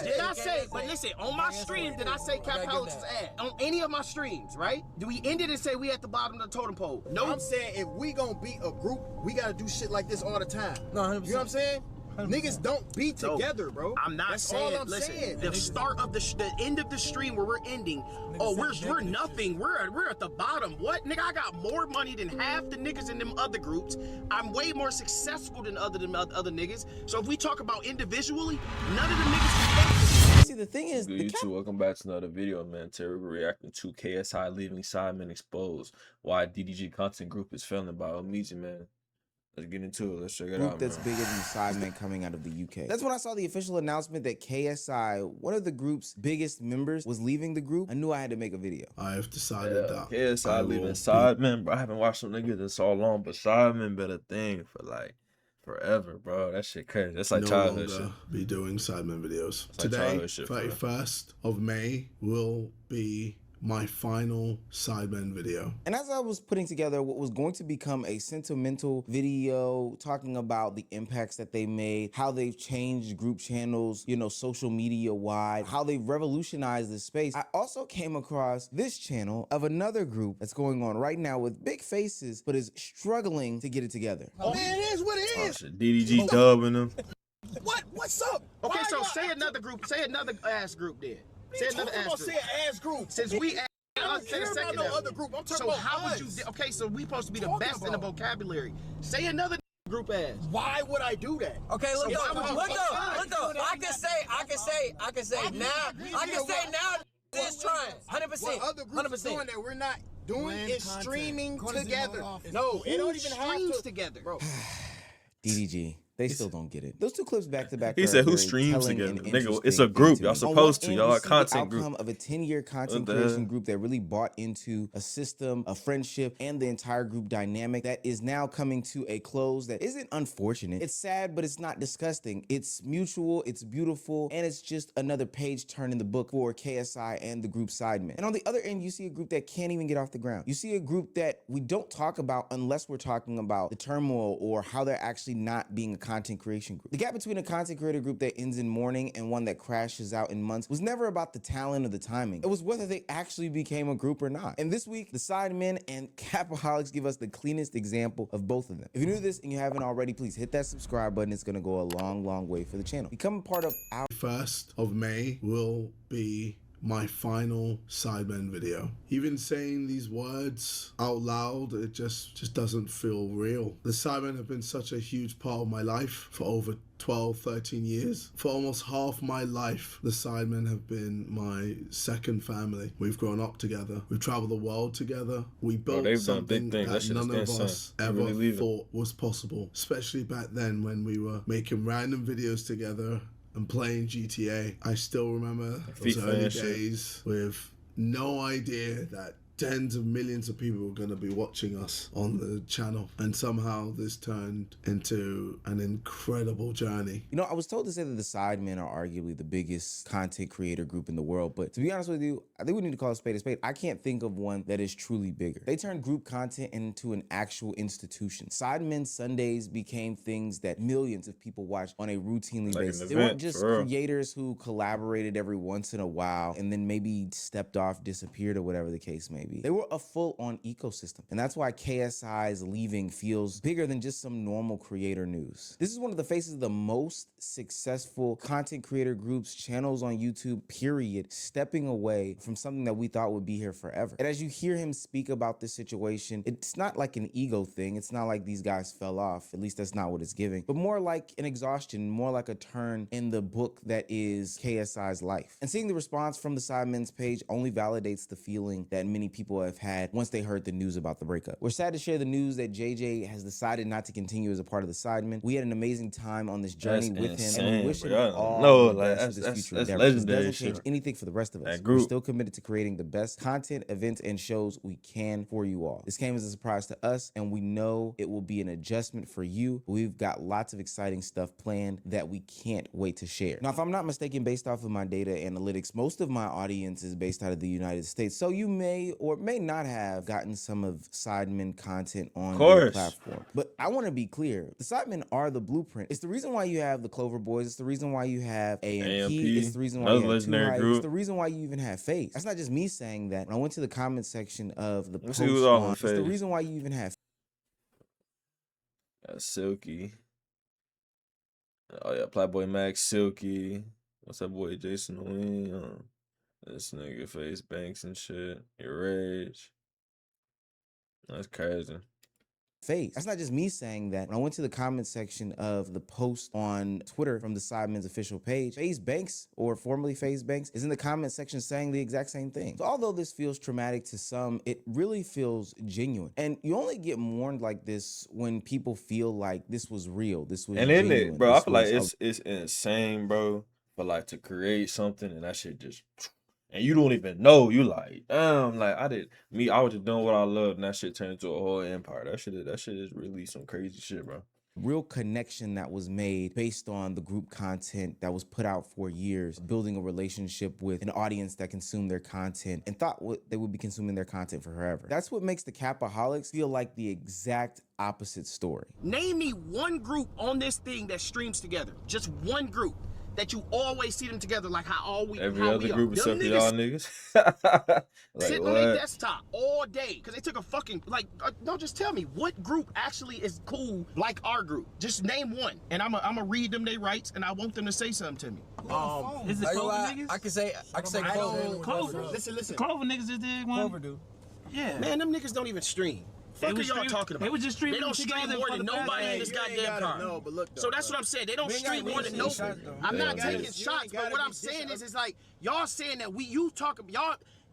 Did I say, but listen, on my stream, did I say Cap Alex is ass? On any of my streams, right? Do we end it and say we at the bottom of the totem pole? No. I'm saying if we gonna beat a group, we gotta do shit like this all the time. No, 100%. You know what I'm saying? 100%. Niggas don't be together, bro. I'm not That's saying. all I'm listen, saying. the start of the end of the stream where we're ending. Oh, we're nothing. We're at the bottom. What, nigga? I got more money than half the niggas in them other groups. I'm way more successful than other niggas. So if we talk about individually, none of the niggas. See, the thing is, Good YouTube, welcome back to another video, man. Terry reacting to KSI leaving Sidemen exposed. Why DDG content group is failing by ODZ, man. Let's get into it. Let's check it out, that's man. bigger than Sidemen coming out of the UK. That's when I saw the official announcement that KSI, one of the group's biggest members, was leaving the group. I knew I had to make a video. I have decided that KSI leaving Sidemen, bro. I haven't watched some niggas in so long, but Sidemen been a thing for like forever, bro. That shit crazy. That's like childhood shit. Be doing Sidemen videos. Like Today, shit, 31st of May, will be my final Sidemen video. And as I was putting together what was going to become a sentimental video talking about the impacts that they made, how they've changed group channels, you know, social media wide, how they've revolutionized this space, I also came across this channel of another group that's going on right now with big faces, but is struggling to get it together. Oh, man, it is what it is. Shit, DDG dubbing them. What's up? Okay, so say another group. Say another ass group then. Say another ass group. Since we I don't care about no other group. I'm talking about how would you? Okay, so we supposed to be the best in the vocabulary. Say another group ass. Why would I do that? Okay, look though. I can say now. This trying 100%. Other groups doing that we're not doing is streaming together. No, it don't even have to together, bro. DDG. They still don't get it. Those two clips back to back. He said, "Who streams together? Nigga, it's a group. Y'all supposed to. Y'all a content group." Of a 10-year content creation group that really bought into a system, a friendship, and the entire group dynamic that is now coming to a close. That isn't unfortunate. It's sad, but it's not disgusting. It's mutual. It's beautiful, and it's just another page turn in the book for KSI and the group Sidemen. And on the other end, you see a group that can't even get off the ground. You see a group that we don't talk about unless we're talking about the turmoil or how they're actually not being a content creation group. The gap between a content creator group that ends in mourning and one that crashes out in months was never about the talent or the timing. It was whether they actually became a group or not. And this week, the Sidemen and Capaholics give us the cleanest example of both of them. If you're new to this and you haven't already, please hit that subscribe button. It's gonna go a long, long way for the channel. Become a part of our 1st of May will be my final Sidemen video. Even saying these words out loud, it just doesn't feel real. The Sidemen have been such a huge part of my life for over 12, 13 years. For almost half my life, the Sidemen have been my second family. We've grown up together. We've traveled the world together. We built something that none of us ever thought was possible, especially back then when we were making random videos together and playing GTA. I still remember those early days with no idea that tens of millions of people were going to be watching us on the channel, and somehow this turned into an incredible journey. You know, I was told to say that the Sidemen are arguably the biggest content creator group in the world, but to be honest with you, I think we need to call a spade a spade. I can't think of one that is truly bigger. They turned group content into an actual institution. Sidemen Sundays became things that millions of people watched on a routinely basis. They weren't just creators who collaborated every once in a while and then maybe stepped off, disappeared, or whatever the case may be. They were a full-on ecosystem, and that's why KSI's leaving feels bigger than just some normal creator news. This is one of the faces of the most successful content creator groups, channels on YouTube, period, stepping away from something that we thought would be here forever. And as you hear him speak about this situation, it's not like an ego thing. It's not like these guys fell off. At least that's not what it's giving, but more like an exhaustion, more like a turn in the book that is KSI's life. And seeing the response from the Sidemen's page only validates the feeling that many people have had once they heard the news about the breakup. We're sad to share the news that JJ has decided not to continue as a part of the Sidemen. We had an amazing time on this journey with him, and we wish him all the best for this future endeavor. This doesn't change anything for the rest of us. We're still committed to creating the best content, events, and shows we can for you all. This came as a surprise to us, and we know it will be an adjustment for you. We've got lots of exciting stuff planned that we can't wait to share. Now, if I'm not mistaken, based off of my data analytics, most of my audience is based out of the United States, so you may or may not have gotten some of Sidemen content on their platform. But I want to be clear. The Sidemen are the blueprint. It's the reason why you have the Clover Boys. It's the reason why you have AMP. It's the reason why you have Two Hype. It's the reason why you even have FaZe. That's not just me saying that. When I went to the comment section of the post on, it's the reason why you even have Silky. Oh yeah, Playboy Max, Silky. What's that boy Jason Wayne? This nigga FaZe Banks and shit. Your Rage. That's crazy. FaZe. That's not just me saying that. When I went to the comment section of the post on Twitter from the Sidemen's official page, FaZe Banks, or formerly FaZe Banks, is in the comment section saying the exact same thing. So although this feels traumatic to some, it really feels genuine. And you only get mourned like this when people feel like this was real. This was genuine. And in it, bro, I feel like it's insane, bro. But like to create something and that shit just, and you don't even know, you like, damn, like I was just doing what I love, and that shit turned into a whole empire. That shit is really some crazy shit, bro. Real connection that was made based on the group content that was put out for years, building a relationship with an audience that consumed their content and thought they would be consuming their content for forever. That's what makes the Capaholics feel like the exact opposite story. Name me one group on this thing that streams together. Just one group that you always see them together, like every other group except for y'all niggas. Like sitting on their desktop all day because they took a fucking no. Just tell me what group actually is cool like our group. Just name one, and I'm gonna read them their rights, and I want them to say something to me. Is it Clover niggas? I can say Clover. Listen. Clover niggas just did one. Clover do. Yeah. Man, them niggas don't even stream. Fuck are y'all talking about? They was just streaming. They don't stream more than nobody in this goddamn car. No, but look, though, so that's what I'm saying. They don't stream more than nobody. I'm not taking shots, but what I'm saying is like y'all saying that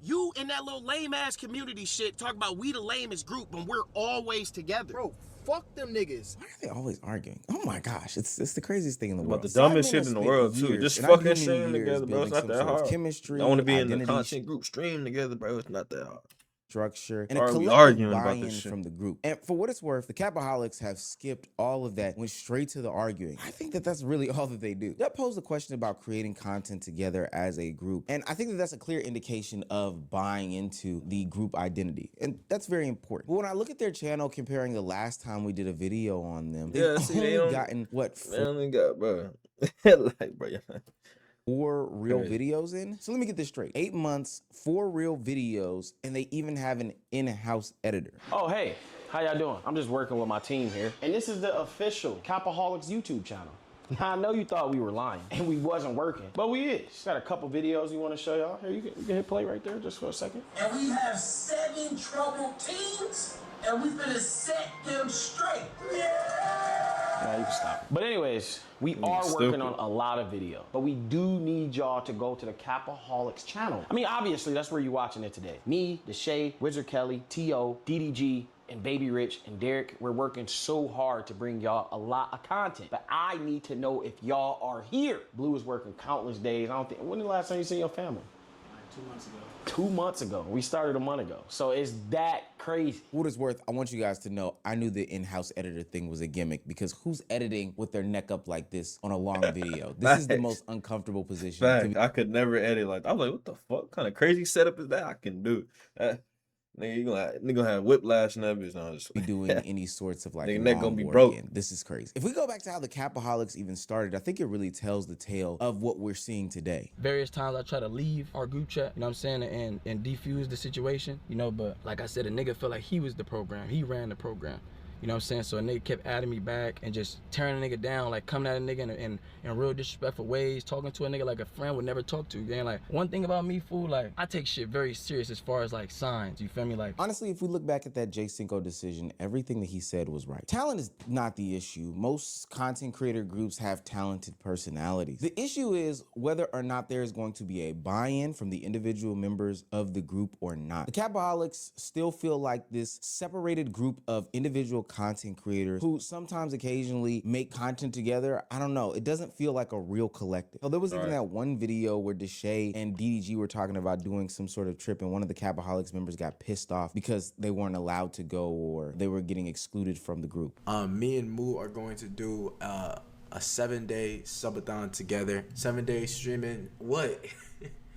you in that little lame ass community shit talk about we the lamest group when we're always together. Bro, fuck them niggas. Why are they always arguing? Oh my gosh, it's the craziest thing in the world. But the dumbest shit in the world too. Just fucking stream together, bro. It's not that hard. Chemistry. I want to be in the content group stream together, bro. It's not that hard. Structure and a collective buy-in from the group. And for what it's worth, the Capaholics have skipped all of that, went straight to the arguing. I think that that's really all that they do. That posed a question about creating content together as a group. And I think that that's a clear indication of buying into the group identity. And that's very important. But when I look at their channel, comparing the last time we did a video on them, they've only gotten, what? They only got, bro. Like, bro, 4 real videos in. So let me get this straight. 8 months, 4 real videos, and they even have an in-house editor. Oh, hey, how y'all doing? I'm just working with my team here. And this is the official Capaholics YouTube channel. Now, I know you thought we were lying and we wasn't working, but we is. Got a couple videos we want to show y'all. Here, you can hit play right there just for a second. And we have 7 troubled teams, and we finna set them straight. Now you can stop. But anyways, we are working on a lot of video, but we do need y'all to go to the Capaholics channel. I mean, obviously, that's where you're watching it today. Me, Deshae, Wizard Kelly, T.O., DDG, and Baby Rich and Derek, we're working so hard to bring y'all a lot of content, but I need to know if y'all are here. Blue is working countless days. When the last time you seen your family? 2 months ago. 2 months ago. We started a month ago. So it's that crazy. For what it's worth, I want you guys to know I knew the in-house editor thing was a gimmick, because who's editing with their neck up like this on a long video? This is the most uncomfortable position. To be. I could never edit like that. I'm like, what the fuck? What kind of crazy setup is that? I can do. Nigga, you gonna have whiplash and that bitch. No, just be doing any sorts of like neck gonna be broke. This is crazy. If we go back to how the Capaholics even started, I think it really tells the tale of what we're seeing today. Various times I try to leave our group chat, you know what I'm saying, and defuse the situation, you know, but like I said, a nigga felt like he was the program. He ran the program. You know what I'm saying? So a nigga kept adding me back and just tearing a nigga down, like coming at a nigga in real disrespectful ways, talking to a nigga like a friend would never talk to. And like, one thing about me, fool, like I take shit very serious as far as like signs, you feel me? Like, honestly, if we look back at that Jay Cinco decision, everything that he said was right. Talent is not the issue. Most content creator groups have talented personalities. The issue is whether or not there is going to be a buy-in from the individual members of the group or not. The Capaholics still feel like this separated group of individual content creators who sometimes occasionally make content together. I don't know. It doesn't feel like a real collective. So there was even that one video where Deshae and DDG were talking about doing some sort of trip, and one of the Capaholics members got pissed off because they weren't allowed to go or they were getting excluded from the group. Me and Moo are going to do a 7-day subathon together. 7 days streaming. What?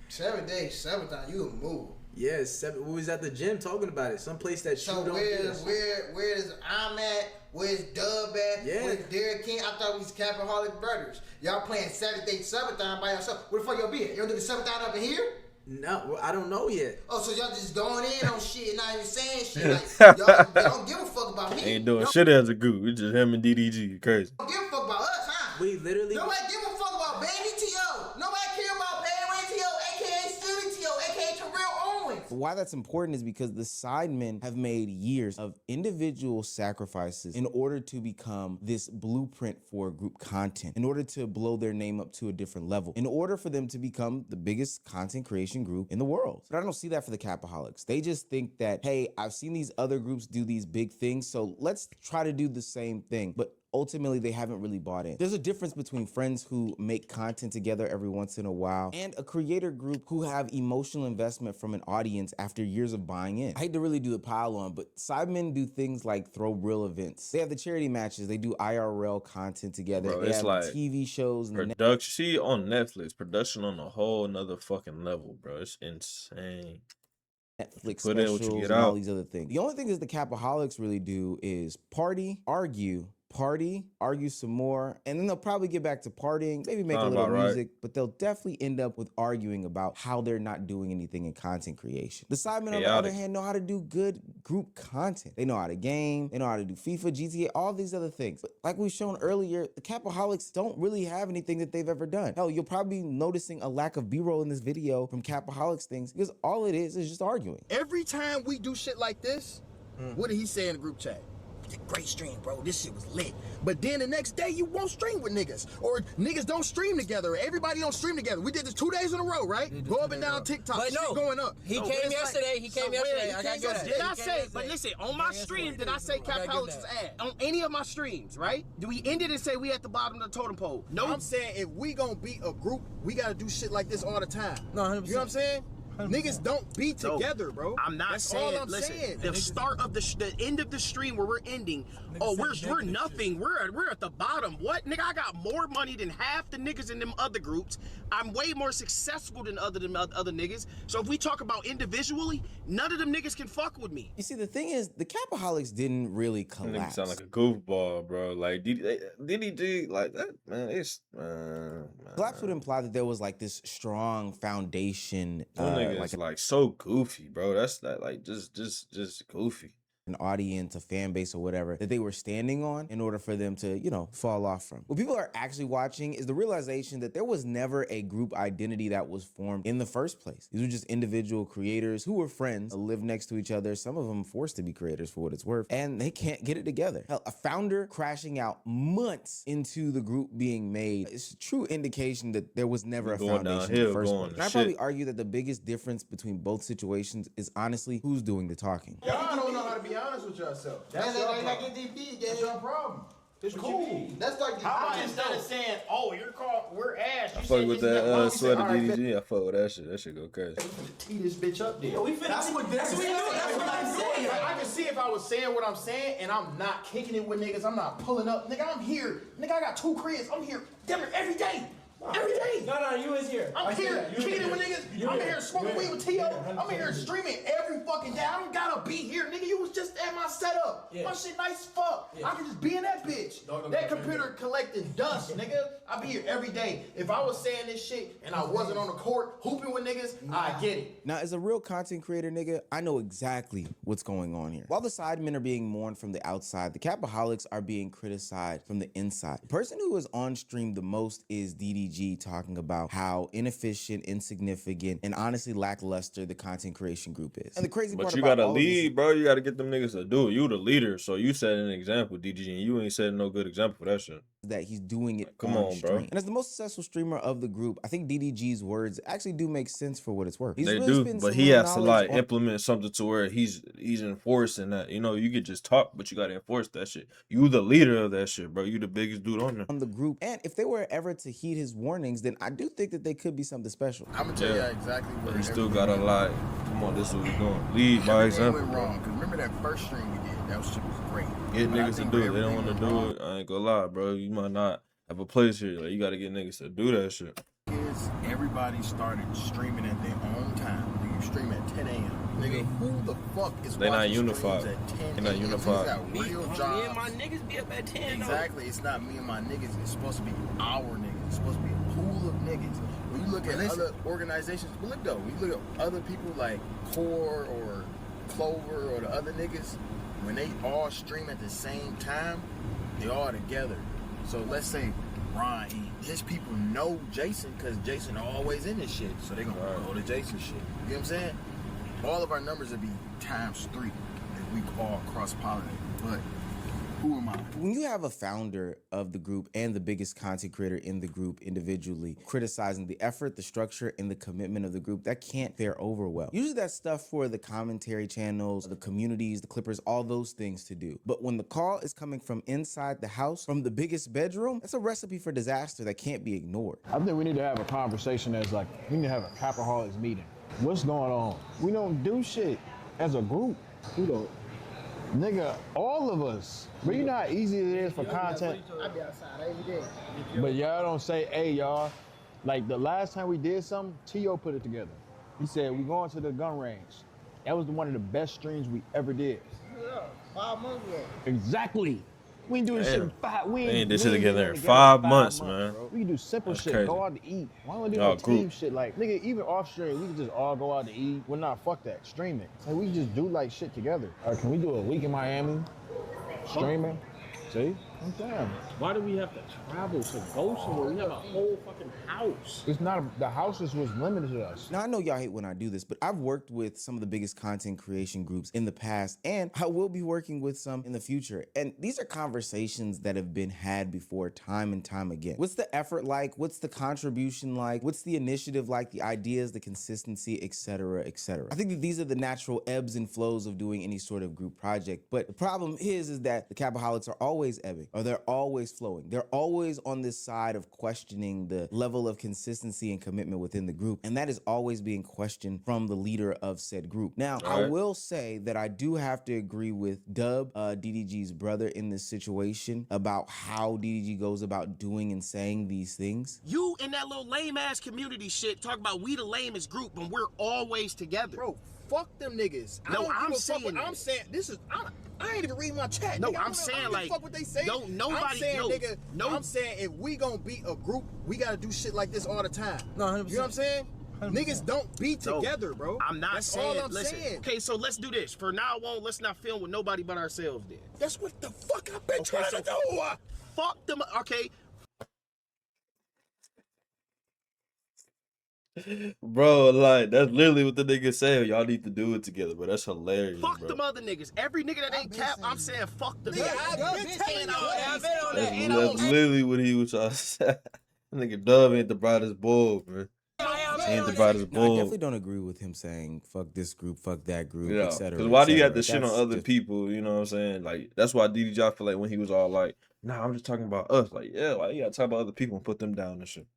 7 days subathon, you a move. Yeah, 7. We was at the gym talking about it. Some place that So you don't where's I'm at? Where's Dub at? Yeah. Where's Derek King? I thought we was Capaholic Brothers. Y'all playing 7th day Subathon by yourself. Where the fuck y'all be at? Y'all do the Subathon up in here? No, well, I don't know yet. Oh, so y'all just going in on shit and not even saying shit. Like, y'all don't give a fuck about me. Ain't doing shit as a group. It's just him and DDG. Crazy. Don't give a fuck about us, huh? We literally. Nobody give a fuck about Baby T.O. Nobody care about Baby T.O., a.k.a. Silly T.O., a.k.a. Terrell Owens. Why that's important is because the Sidemen have made years of individual sacrifices in order to become this blueprint for group content, in order to blow their name up to a different level, in order for them to become the biggest content creation group in the world. But I don't see that for the Capaholics. They just think that, hey, I've seen these other groups do these big things, so let's try to do the same thing. But ultimately, they haven't really bought in. There's a difference between friends who make content together every once in a while and a creator group who have emotional investment from an audience after years of buying in. I hate to really do the pile on, but Sidemen do things like throw real events. They have the charity matches. They do IRL content together. Bro, they it's have like TV shows. And production. See, on Netflix, production on a whole nother fucking level, bro. It's insane. Netflix Put in what you specials get and all out. these other things. The only thing is the Capaholics really do is party, argue, some more, and then they'll probably get back to partying, maybe make a little music, but they'll definitely end up with arguing about how they're not doing anything in content creation. The Sidemen, on the other hand, know how to do good group content. They know how to game, they know how to do FIFA, GTA, all these other things. But like we've shown earlier, the Capaholics don't really have anything that they've ever done. Hell, you'll probably be noticing a lack of B-roll in this video from Capaholics things because all it is just arguing. Every time we do shit like this, what did he say in the group chat? It's a great stream, bro. This shit was lit. But then the next day, you won't stream with niggas. Or niggas don't stream together. Everybody don't stream together. We did this 2 days in a row, right? Go up and down TikTok. But no, going up. He came yesterday. He came yesterday. I got good. Did I say, but listen, on my stream, did I say Capaholics is ass? On any of my streams, right? Do we end it and say we at the bottom of the totem pole? No. I'm saying if we gonna be a group, we gotta do shit like this all the time. No, 100%. You know what I'm saying? 100%. Niggas don't be together, bro. I'm not That's saying. all I'm listen, saying. the start of the end of the stream where we're ending. Oh, we're nothing. We're at the bottom. What, nigga? I got more money than half the niggas in them other groups. I'm way more successful than other niggas. So if we talk about individually, none of them niggas can fuck with me. You see, the thing is, the Capaholics didn't really collapse. Nigga sound like a goofball, bro. Like DDG, like that, man. It's Collapse would imply that there was like this strong foundation. Like so goofy, bro. That's that like just goofy. An audience, a fan base, or whatever that they were standing on in order for them to, you know, fall off from. What people are actually watching is the realization that there was never a group identity that was formed in the first place. These were just individual creators who were friends, lived next to each other, some of them forced to be creators for what it's worth, and they can't get it together. Hell, a founder crashing out months into the group being made is a true indication that there was never a foundation in the first place. And I probably argue that the biggest difference between both situations is honestly who's doing the talking. Y'all don't know how to be honest with yourself. That's your problem. That's your problem. It's cool. That's like how about instead of saying, "Oh, you're called, we're ass." I fuck with that sweater DDG. I fuck with that shit. That shit go crazy. Tee this bitch up there. That's what I'm saying. I can see if I was saying what I'm saying and I'm not kicking it with niggas. I'm not pulling up. Nigga, I'm here. Nigga, I got 2 cribs. I'm here every day. Every day. No, you was here. I'm here kicking it with niggas. I'm here smoking weed with T.O. I'm here streaming every fucking day. I don't gotta be here, nigga. You was just at my setup. My shit nice as fuck. I can just be in that bitch. That computer collecting dust, nigga. I be here every day. If I was saying this shit and I wasn't on the court hooping with niggas, I get it. Now, as a real content creator, nigga, I know exactly what's going on here. While the Sidemen are being mourned from the outside, the Capaholics are being criticized from the inside. The person who is on stream the most is DDG, talking about how inefficient, insignificant, and honestly lackluster the content creation group is. And the crazy part you about gotta all lead, bro. You gotta get them niggas to do it. You the leader, so you set an example, DDG, and you ain't setting no good example for that shit. That he's doing it Come on, stream. bro. And as the most successful streamer of the group, I think DDG's words actually do make sense for what it's worth. They do, but he has to like implement something to where he's enforcing that. You know, you could just talk, but you gotta enforce that shit. You the leader of that shit, bro. You the biggest dude on there. On the group, and if they were ever to heed his warnings, then I do think that they could be something special. I'm gonna tell you exactly what. But he still gotta like, come on, this is what we doing. Lead by example. Went wrong, cause remember that first stream we did? That shit was great. Get niggas to do it. They don't want to do it. I ain't gonna lie, bro. You might not have a place here. Like, you gotta get niggas to do that shit. everybody started streaming at their own time. Nigga, you stream at 10 a.m. Nigga, who the fuck is They not watching unified. streams at 10 They not a.m.? unified. Niggas got real Me jobs. and my niggas be up at 10. Exactly. It's not me and my niggas. It's supposed to be our niggas. It's supposed to be a pool of niggas. When you look at other organizations, but look though, when you look at other people like Core or Clover or the other niggas, when they all stream at the same time, they all together. So let's say Ron, his people know Jason because Jason always in this shit. So they gonna go to Jason shit. You know what I'm saying? All of our numbers would be ×3 if we all cross-pollinate. But who am I? When you have a founder of the group and the biggest content creator in the group individually criticizing the effort, the structure, and the commitment of the group, that can't fare over well. Usually that's stuff for the commentary channels, the communities, the clippers, all those things to do. But when the call is coming from inside the house, from the biggest bedroom, that's a recipe for disaster that can't be ignored. I think we need to have a conversation that's like, we need to have a Capaholics meeting. What's going on? We don't do shit as a group. We don't. Nigga, all of us. But you know how easy it is for content. I be outside every day. But y'all don't say, hey, y'all. Like the last time we did something, T.O. put it together. He said, we going to the gun range. That was one of the best streams we ever did. Yeah, 5 months ago. Exactly. We ain't doing this shit in 5. We ain't this shit been together in in 5 months, man. Bro. We can do simple That's shit. crazy. Go out to eat. Why don't we do Y'all no team group. shit? Like, nigga, even off stream, we can just all go out to eat. Well, nah, fuck that. Stream it. Like, we can just do like shit together. Or can we do a week in Miami? Streaming? See? I'm saying. Why do we have to travel to go somewhere? We have a whole fucking house. It's not, the houses was limited to us. Now, I know y'all hate when I do this, but I've worked with some of the biggest content creation groups in the past, and I will be working with some in the future. And these are conversations that have been had before time and time again. What's the effort like? What's the contribution like? What's the initiative like? The ideas, the consistency, etc., etc. I think that these are the natural ebbs and flows of doing any sort of group project. But the problem is that the Capaholics are always ebbing, or they're always flowing. They're always on this side of questioning the level of consistency and commitment within the group, and that is always being questioned from the leader of said group. Now, I will say that I do have to agree with Dub, DDG's brother, in this situation about how DDG goes about doing and saying these things. You and that little lame ass community shit talk about we the lamest group when we're always together. Bro, fuck them niggas. No, I'm saying this is. I ain't even reading my chat. No, nigga. I'm saying like, fuck what they say. No, nobody. I'm saying, no, nigga. no. I'm saying if we gonna be a group, we gotta do shit like this all the time. No, 100%. You know what I'm saying? 100%. Niggas don't be together, bro. I'm not That's saying. all I'm saying. Okay, so let's do this. For now on, let's not film with nobody but ourselves. Then That's what the fuck I've been trying to do. Fuck them. Okay. Bro, like, that's literally what the niggas say. Y'all need to do it together, bro. That's hilarious, Fuck bro. them other niggas. Every nigga that ain't cap, I'm saying fuck them. I've been telling y'all. That's literally what he was trying to say. Nigga Dub ain't the brightest bulb, man. He ain't the brightest No, I bulb. definitely don't agree with him saying fuck this group, fuck that group, Yeah, etc. because why do you have to shit on other people? You know what I'm saying? Like, that's why DDG, I feel like when he was all like, nah, I'm just talking about us. Like, yeah, like, you gotta talk about other people and put them down and shit.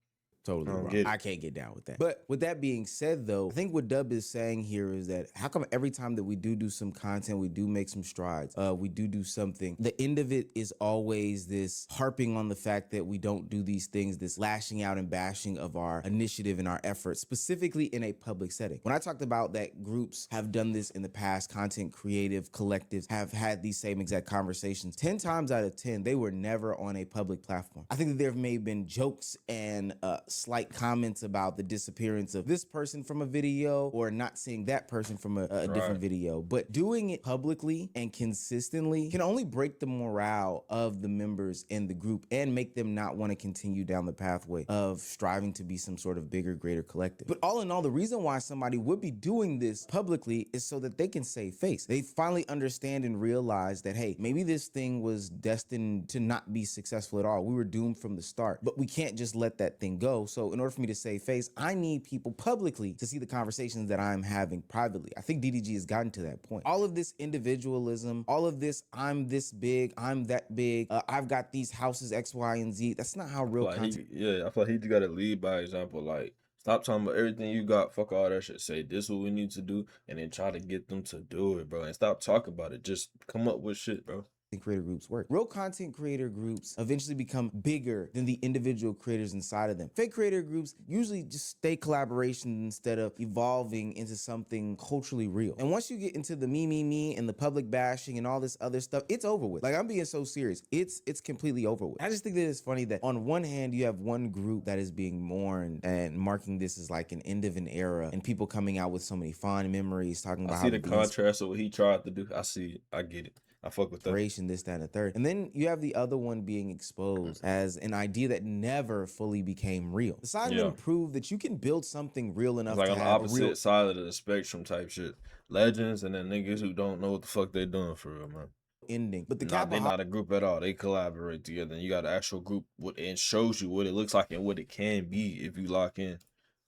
Totally don't wrong. get it. I can't get down with that. But with that being said, though, I think what Dub is saying here is that how come every time that we do some content, we do make some strides, we do something, the end of it is always this harping on the fact that we don't do these things, this lashing out and bashing of our initiative and our efforts, specifically in a public setting. When I talked about that groups have done this in the past, content creative collectives have had these same exact conversations, 10 times out of 10, they were never on a public platform. I think that there may have been jokes and slight comments about the disappearance of this person from a video or not seeing that person from a different video, but doing it publicly and consistently can only break the morale of the members in the group and make them not want to continue down the pathway of striving to be some sort of bigger, greater collective. But all in all, the reason why somebody would be doing this publicly is so that they can save face. They finally understand and realize that, hey, maybe this thing was destined to not be successful at all. We were doomed from the start, but we can't just let that thing go. So in order for me to save face, I need people publicly to see the conversations that I'm having privately. I think DDG has gotten to that point. All of this individualism, all of this, I'm this big, I'm that big, I've got these houses X, Y, and Z. That's not how real content. I feel like he got to lead by example. Like, stop talking about everything you got. Fuck all that shit. Say this is what we need to do, and then try to get them to do it, bro. And stop talking about it. Just come up with shit, bro. creator groups work. Real content creator groups eventually become bigger than the individual creators inside of them. Fake creator groups usually just stay collaboration instead of evolving into something culturally real. And once you get into the me and the public bashing and all this other stuff, it's over with. Like, I'm being so serious. It's completely over with. I just think that it's funny that on one hand, you have one group that is being mourned and marking this as like an end of an era, and people coming out with so many fond memories, talking about I see the contrast of what he tried to do. I see it. I get it. I fuck with that. This, that, and the third. And then you have the other one being exposed as an idea that never fully became real. The Sidemen proved that you can build something real enough like to on the have opposite side of the spectrum type shit. Legends and then niggas who don't know what the fuck they doing for real, man. Ending. But they're not a group at all. They collaborate together. And you got an actual group and shows you what it looks like and what it can be if you lock in.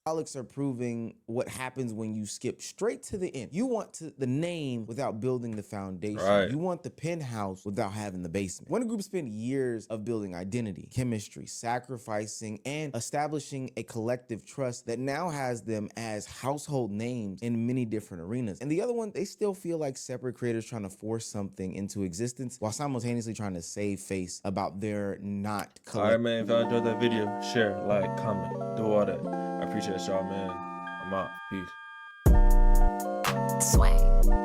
Are proving what happens when you skip straight to the end. You want the name without building the foundation. Right. You want the penthouse without having the basement. When a group spend years of building identity, chemistry, sacrificing, and establishing a collective trust that now has them as household names in many different arenas. And the other one, they still feel like separate creators trying to force something into existence while simultaneously trying to save face about their not collective. All right, man. If y'all enjoyed that video, share, like, comment, do all that. I appreciate y'all, man. I'm out. Peace. Sway.